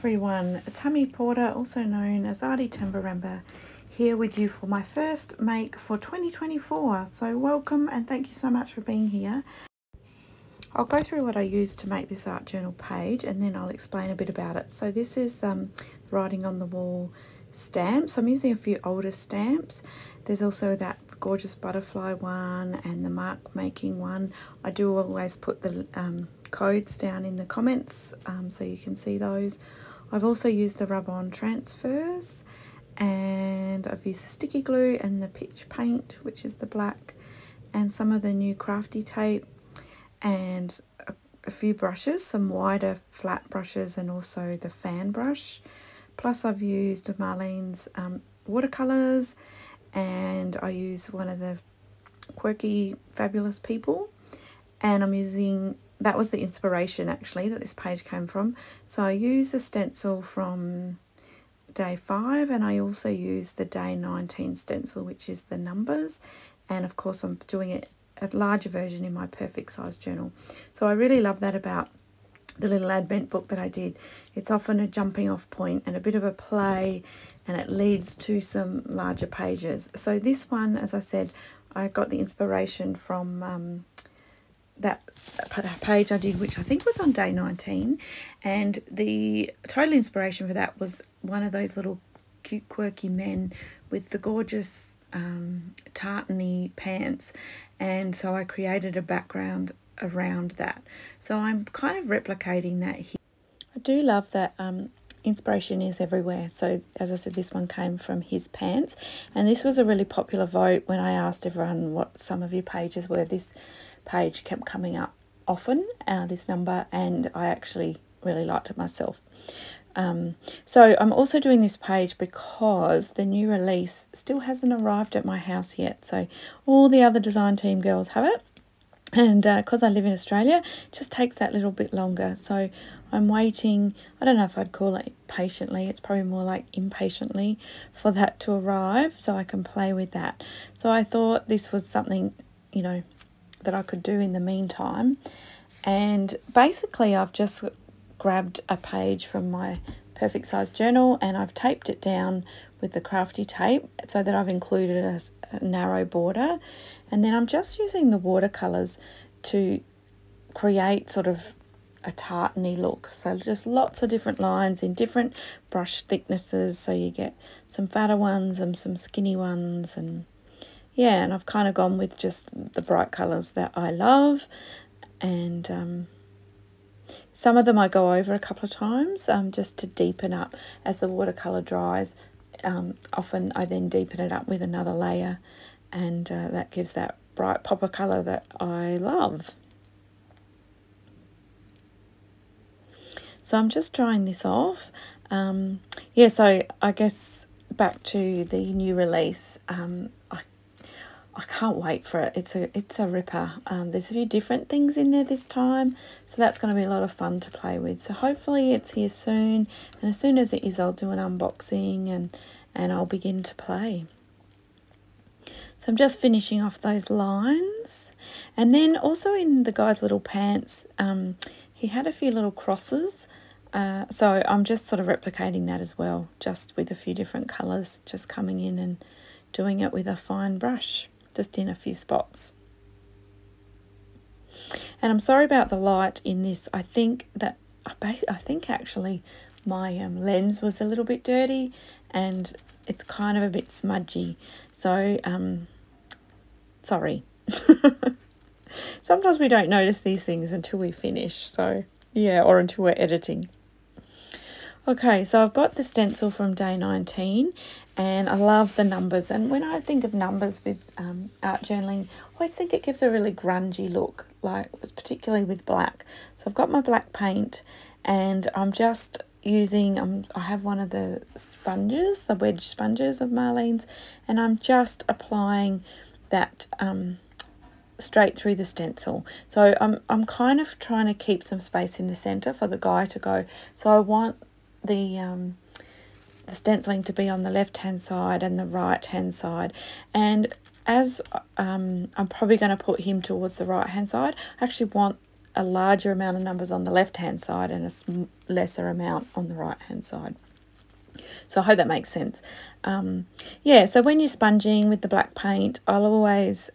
everyone, Tammy Porter, also known as Artie Tambarambaa, here with you for my first make for 2024. So welcome and thank you so much for being here. I'll go through what I used to make this art journal page and then I'll explain a bit about it. So this is writing on the wall stamps. I'm using a few older stamps. There's also that gorgeous butterfly one and the mark making one. I do always put the codes down in the comments so you can see those. I've also used the Rub-On transfers, and I've used the sticky glue and the pitch paint, which is the black, and some of the new Crafty tape, and a few brushes, some wider flat brushes, and also the fan brush. Plus I've used Marlene's watercolours, and I use one of the Quirky Fabulous People, and I'm using, that was the inspiration actually that this page came from. So I used a stencil from day 5, and I also used the day 19 stencil, which is the numbers, and of course I'm doing it a larger version in my perfect size journal. So I really love that about the little advent book that I did. It's often a jumping off point and a bit of a play, and it leads to some larger pages. So this one, as I said, I got the inspiration from that page I did, which I think was on day 19, and the total inspiration for that was one of those little cute quirky men with the gorgeous tartan-y pants, and so I created a background around that. So I'm kind of replicating that here. I do love that inspiration is everywhere. So as I said, this one came from his pants, and this was a really popular vote when I asked everyone what some of your pages were. This page kept coming up often, this number, and I actually really liked it myself. So I'm also doing this page because the new release still hasn't arrived at my house yet. So all the other design team girls have it, and because I live in Australia, it just takes that little bit longer. So I'm waiting, I don't know if I'd call it patiently, it's probably more like impatiently, for that to arrive so I can play with that. So I thought this was something, you know, that I could do in the meantime. And basically I've just grabbed a page from my perfect size journal and I've taped it down with the Crafty tape so that I've included a narrow border, and then I'm just using the watercolors to create sort of a tartan-y look. So just lots of different lines in different brush thicknesses, so you get some fatter ones and some skinny ones, and yeah, and I've kind of gone with just the bright colours that I love, and some of them I go over a couple of times just to deepen up as the watercolour dries. Often I then deepen it up with another layer, and that gives that bright pop of colour that I love. So I'm just drying this off. Yeah, so I guess back to the new release. I can't wait for it. It's a ripper. There's a few different things in there this time, so that's going to be a lot of fun to play with. So hopefully it's here soon, and as soon as it is, I'll do an unboxing and I'll begin to play. So I'm just finishing off those lines, and then also in the guy's little pants, he had a few little crosses. So I'm just sort of replicating that as well, just with a few different colours, just coming in and doing it with a fine brush, just in a few spots. And I'm sorry about the light in this. I think that I think actually my lens was a little bit dirty and it's kind of a bit smudgy. So sorry. Sometimes we don't notice these things until we finish. So yeah, or until we're editing. Okay, so I've got the stencil from day 19, and I love the numbers. And when I think of numbers with art journaling, I always think it gives a really grungy look, like particularly with black. So I've got my black paint, and I'm just using, I have one of the sponges, the wedge sponges of Marlene's, and I'm just applying that straight through the stencil. So I'm kind of trying to keep some space in the center for the guy to go. So I want the stenciling to be on the left hand side and the right hand side, and as I'm probably going to put him towards the right hand side, I actually want a larger amount of numbers on the left hand side and a lesser amount on the right hand side. So I hope that makes sense. Yeah, so when you're sponging with the black paint, I'll always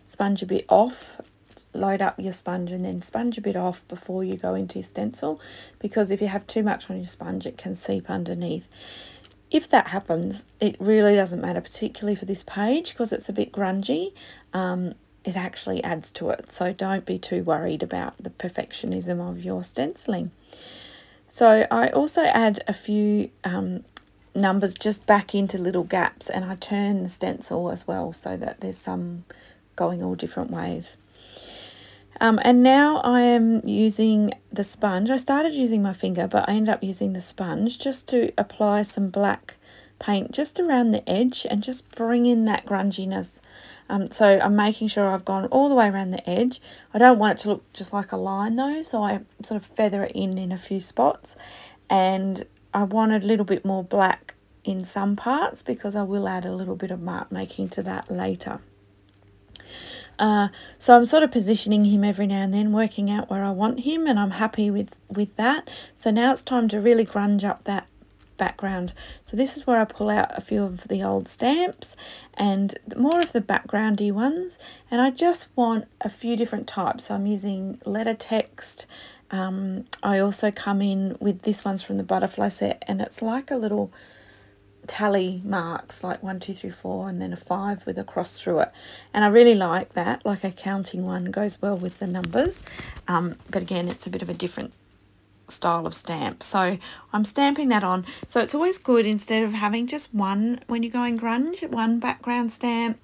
sponge a bit off, load up your sponge and then sponge a bit off before you go into your stencil, because if you have too much on your sponge, it can seep underneath. If that happens, it really doesn't matter, particularly for this page, because it's a bit grungy. It actually adds to it, so don't be too worried about the perfectionism of your stenciling. So I also add a few numbers just back into little gaps, and I turn the stencil as well so that there's some going all different ways. And now I am using the sponge. I started using my finger, but I ended up using the sponge just to apply some black paint just around the edge and just bring in that grunginess. So I'm making sure I've gone all the way around the edge. I don't want it to look just like a line though, so I sort of feather it in a few spots, and I want a little bit more black in some parts because I will add a little bit of mark making to that later. So I'm sort of positioning him every now and then, working out where I want him, and I'm happy with that. So now it's time to really grunge up that background. So this is where I pull out a few of the old stamps and more of the backgroundy ones, and I just want a few different types. So I'm using letter text. I also come in with this one's from the butterfly set, and it's like a little tally marks, like 1 2 3 4 and then a 5 with a cross through it, and I really like that. Like a counting one goes well with the numbers, but again it's a bit of a different style of stamp, so I'm stamping that on. So it's always good, instead of having just one when you're going grunge, one background stamp,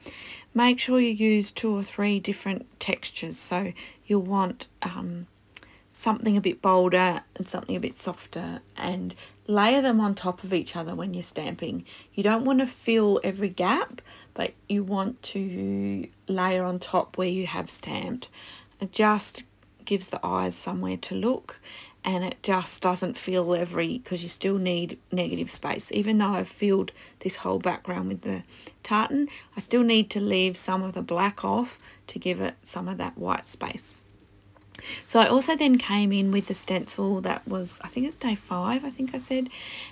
make sure you use 2 or 3 different textures. So you'll want something a bit bolder and something a bit softer, and layer them on top of each other when you're stamping. You don't want to fill every gap, but you want to layer on top where you have stamped. It just gives the eyes somewhere to look, and it just doesn't fill every, because you still need negative space. Even though I've filled this whole background with the tartan, I still need to leave some of the black off to give it some of that white space. So I also then came in with the stencil that was, I think it's day 5, I think I said,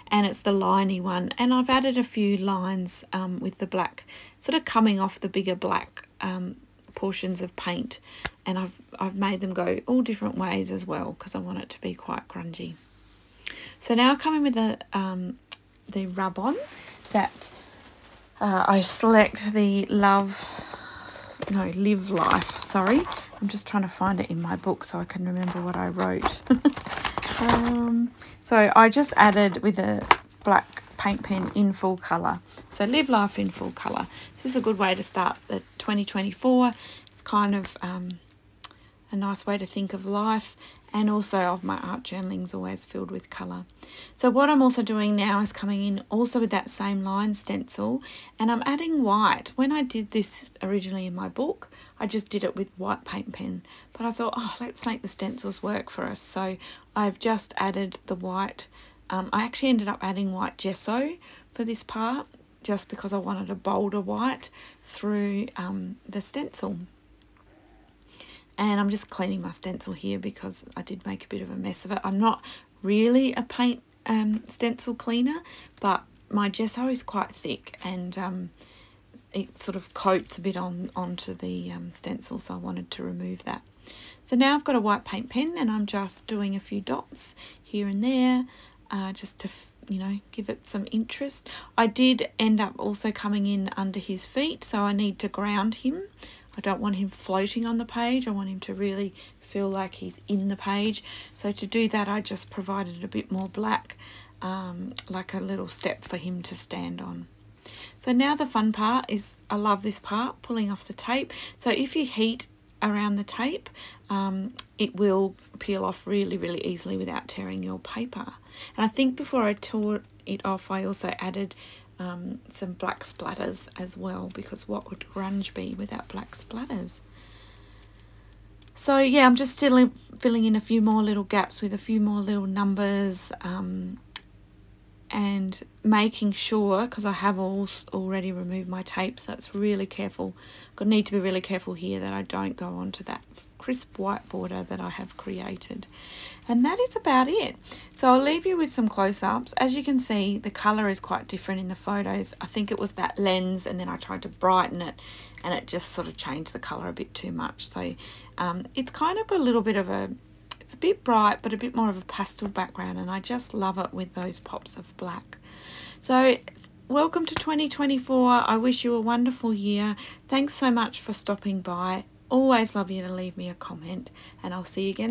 and it's the liney one, and I've added a few lines with the black sort of coming off the bigger black portions of paint, and I've made them go all different ways as well because I want it to be quite grungy. So now I come in with the rub-on that I select the Live Life, sorry. I'm just trying to find it in my book so I can remember what I wrote. So I just added with a black paint pen in full colour. So Live Life in full colour. This is a good way to start the 2024. It's kind of a nice way to think of life, and also of my art journaling's always filled with colour. So what I'm also doing now is coming in also with that same line stencil, and I'm adding white. When I did this originally in my book, I just did it with white paint pen, but I thought, oh, let's make the stencils work for us. So I've just added the white. I actually ended up adding white gesso for this part, just because I wanted a bolder white through the stencil. And I'm just cleaning my stencil here because I did make a bit of a mess of it. I'm not really a paint stencil cleaner, but my gesso is quite thick, and it sort of coats a bit onto the stencil, so I wanted to remove that. So now I've got a white paint pen, and I'm just doing a few dots here and there, just to, you know, give it some interest. I did end up also coming in under his feet, so I need to ground him. I don't want him floating on the page. I want him to really feel like he's in the page. So to do that, I just provided a bit more black, like a little step for him to stand on. So now the fun part is, I love this part, pulling off the tape. So if you heat around the tape, it will peel off really, really easily without tearing your paper. And I think before I tore it off, I also added some black splatters as well, because what would grunge be without black splatters? So yeah, I'm just still filling in a few more little gaps with a few more little numbers, and making sure, because I have already removed my tape, so it's really careful. I need to be really careful here that I don't go onto that crisp white border that I have created. And that is about it. So I'll leave you with some close-ups. As you can see, the colour is quite different in the photos. I think it was that lens, and then I tried to brighten it, and it just sort of changed the colour a bit too much. So it's kind of got a little bit of a, it's a bit bright, but a bit more of a pastel background, and I just love it with those pops of black. So welcome to 2024. I wish you a wonderful year. Thanks so much for stopping by. Always love you to leave me a comment, and I'll see you again